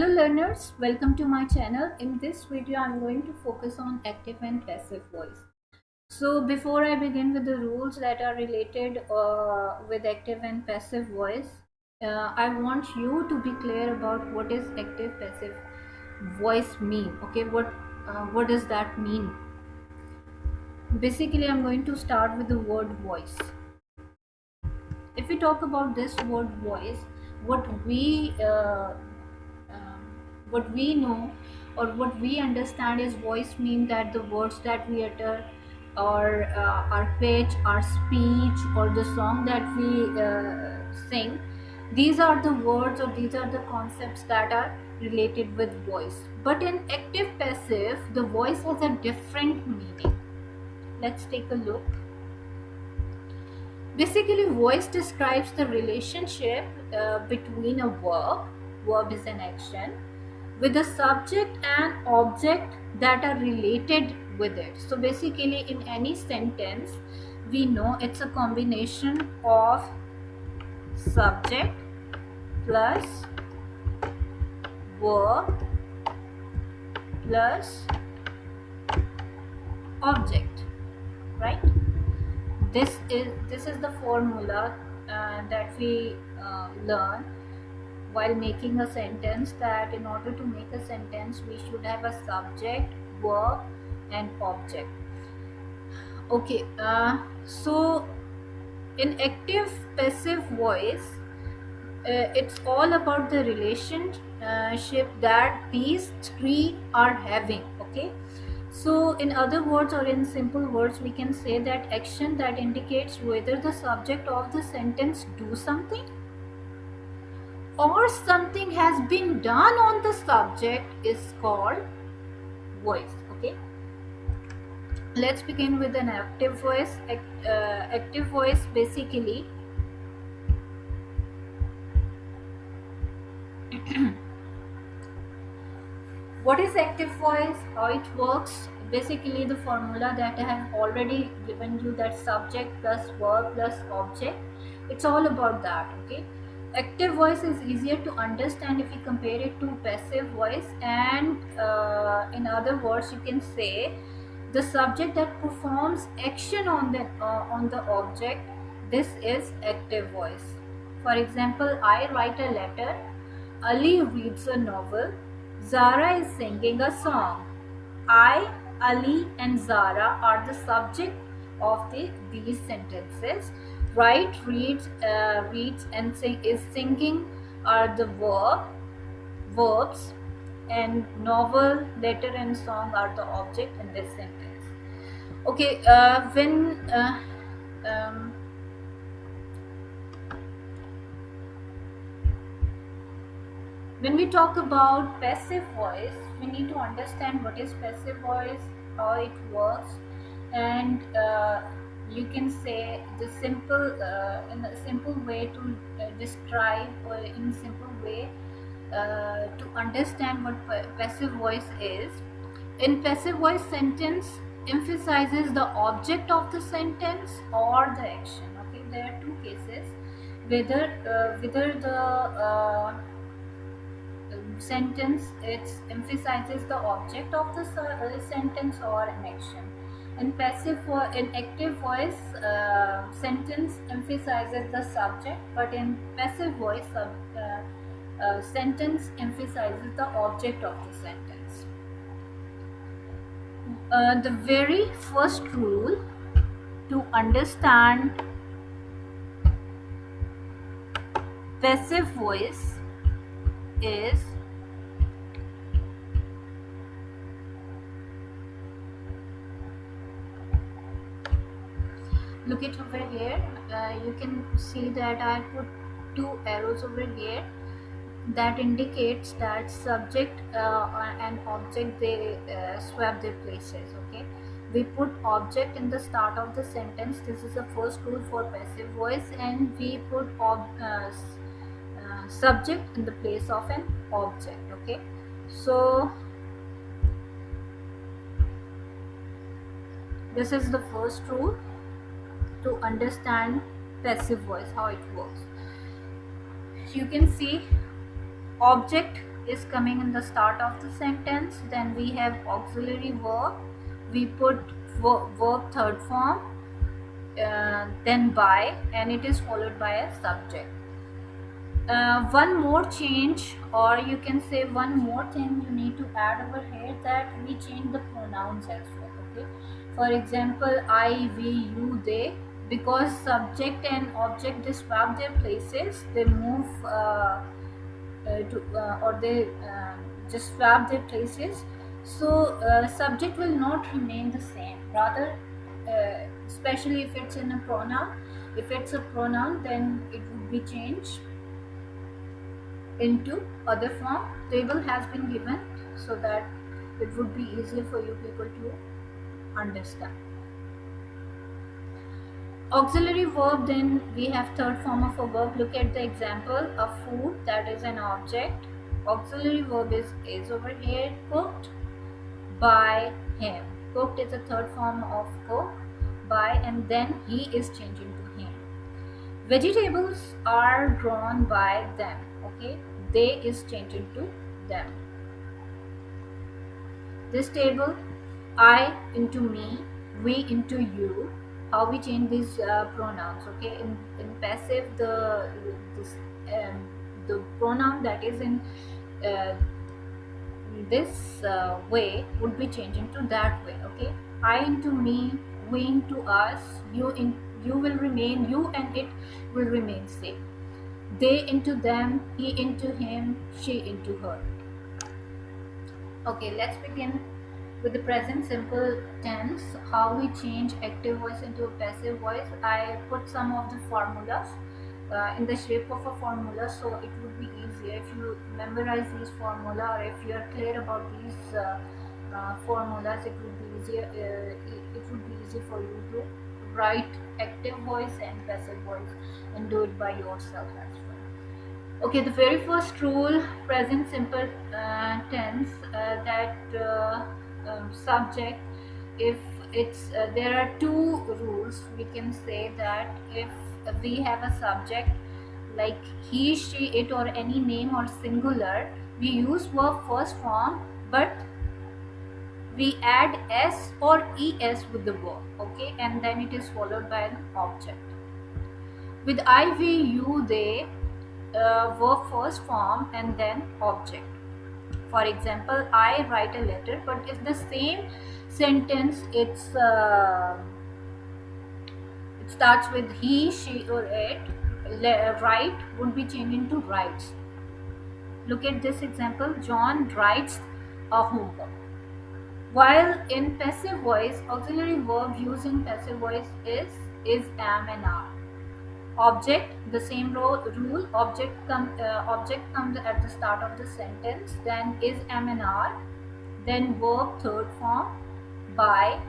Hello learners, welcome to my channel. In this video, I'm going to focus on active and passive voice. So before I begin with the rules that are related with active and passive voice, I want you to be clear about what is active passive voice mean. Okay, what does that mean? Basically, I'm going to start with the word voice. If we talk about this word voice, what we um, what we know or what we understand is voice mean that the words that we utter or our pitch, our speech, or the song that we sing, these are the words or these are the concepts that are related with voice. But in active passive, the voice has a different meaning. Let's take a look. Basically, voice describes the relationship between a verb is an action, with a subject and object that are related with it. So basically, in any sentence, we know it's a combination of subject plus verb plus object, right? This is the formula that we learn while making a sentence, that in order to make a sentence we should have a subject, verb and object. Okay, so in active passive voice, it's all about the relationship that these three are having. Okay, so in other words, or in simple words, we can say that action that indicates whether the subject of the sentence do something or something has been done on the subject is called voice. Okay, let's begin with an active voice. Active voice basically what is active voice, how it works? Basically the formula that I have already given you, that subject plus verb plus object, it's all about that. Okay, active voice is easier to understand if we compare it to passive voice, and in other words you can say the subject that performs action on the object, this is active voice. For example, I write a letter, Ali reads a novel, Zara is singing a song. I, Ali, and Zara are the subject of these sentences. Write, reads, and is singing are the verbs, and novel, letter, and song are the object in this sentence. Okay, um, when we talk about passive voice, we need to understand what is passive voice, how it works, and you can say the simple in a simple way to describe, or in simple way to understand what passive voice is. In passive voice, sentence emphasizes the object of the sentence or the action. Okay, there are two cases: whether the sentence it emphasizes the object of the sentence or an action. In active voice, sentence emphasizes the subject, but in passive voice, sentence emphasizes the object of the sentence. The very first rule to understand passive voice is look it over here. You can see that I put two arrows over here that indicates that subject and object, they swap their places. Okay, we put object in the start of the sentence. This is the first rule for passive voice, and we put subject in the place of an object. Okay, so this is the first rule to understand passive voice, how it works. You can see object is coming in the start of the sentence. Then we have auxiliary verb. We put verb third form, then by, and it is followed by a subject. One more change, or you can say one more thing you need to add over here, that we change the pronouns as well. Okay, for example, I, we, you, they. Because subject and object, they swap their places, they move or they just swap their places. So subject will not remain the same, rather especially if it's in a pronoun. If it's a pronoun, then it would be changed into other form. Table has been given so that it would be easier for you people to understand. Auxiliary verb, then we have third form of a verb. Look at the example of food, that is an object. Auxiliary verb is over here, cooked by him. Cooked is a third form of cook, by, and then he is changing to him. Vegetables are grown by them. Okay, they is changing to them. This table, I into me, we into you. How we change these pronouns? Okay, in passive, this the pronoun that is in uh, this way would be changing to that way. Okay, I into me, we into us, you will remain you, and it will remain same. They into them, he into him, she into her. Okay, let's begin with the present simple tense. How we change active voice into a passive voice. I put some of the formulas in the shape of a formula, so it would be easier if you memorize these formula, or if you are clear about these formulas. It would be easier. It would be easy for you to write active voice and passive voice and do it by yourself as well. Okay, the very first rule, present simple tense, that subject, if it's there are two rules. We can say that if we have a subject like he, she, it, or any name or singular, we use verb first form, but we add s or es with the verb. Okay, and then it is followed by an object. With I, we, you, they, verb first form and then object. For example, I write a letter, but if the same sentence it starts with he, she, or it, write would be changed into writes. Look at this example. John writes a homework. While in passive voice, auxiliary verb used in passive voice is, am, and are. Object, the same rule. Object comes at the start of the sentence, then is, am, and are, then verb third form, by,